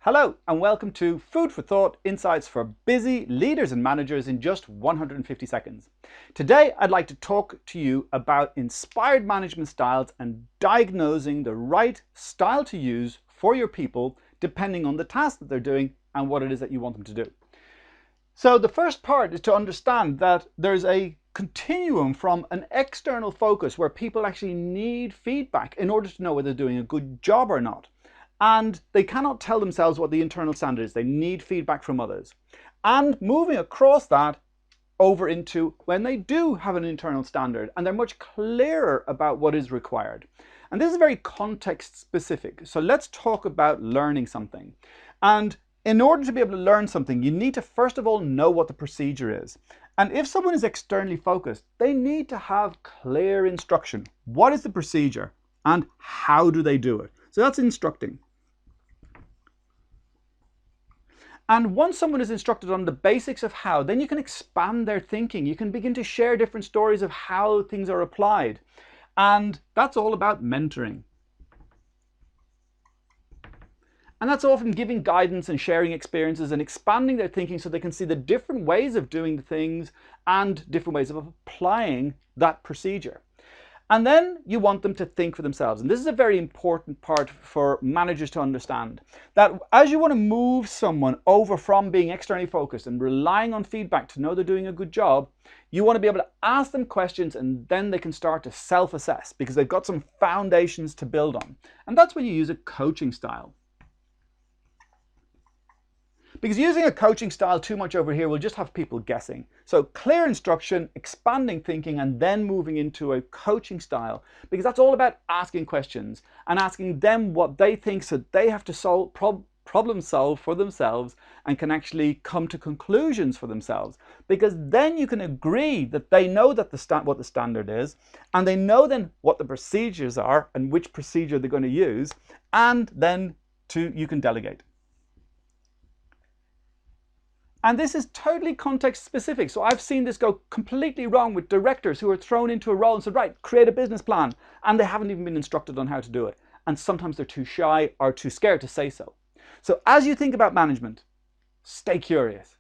Hello and welcome to Food for Thought, Insights for busy leaders and managers in just 150 seconds. Today I'd like to talk to you about inspired management styles and diagnosing the right style to use for your people depending on the task that they're doing and what it is that you want them to do. So the first part is to understand that there's a continuum from an external focus where people actually need feedback in order to know whether they're doing a good job or not. And they cannot tell themselves what the internal standard is. They need feedback from others. And moving across that over into when they do have an internal standard and they're much clearer about what is required. And this is very context specific. So let's talk about learning something. And in order to be able to learn something, you need to first of all know what the procedure is. And if someone is externally focused, they need to have clear instruction. What is the procedure and how do they do it? So that's instructing. And once someone is instructed on the basics of how, then you can expand their thinking. You can begin to share different stories of how things are applied. And that's all about mentoring. And that's often giving guidance and sharing experiences and expanding their thinking so they can see the different ways of doing the things and different ways of applying that procedure. And then you want them to think for themselves. And this is a very important part for managers to understand, that as you want to move someone over from being externally focused and relying on feedback to know they're doing a good job, you want to be able to ask them questions and then they can start to self-assess because they've got some foundations to build on. And that's when you use a coaching style. Because using a coaching style too much over here will just have people guessing. So clear instruction, expanding thinking, and then moving into a coaching style, because that's all about asking questions and asking them what they think so they have to problem solve for themselves and can actually come to conclusions for themselves. Because then you can agree that they know that what the standard is, and they know then what the procedures are and which procedure they're going to use, and then you can delegate. And this is totally context specific. So I've seen this go completely wrong with directors who are thrown into a role and said, right, create a business plan. And they haven't even been instructed on how to do it. And sometimes they're too shy or too scared to say so. So as you think about management, stay curious.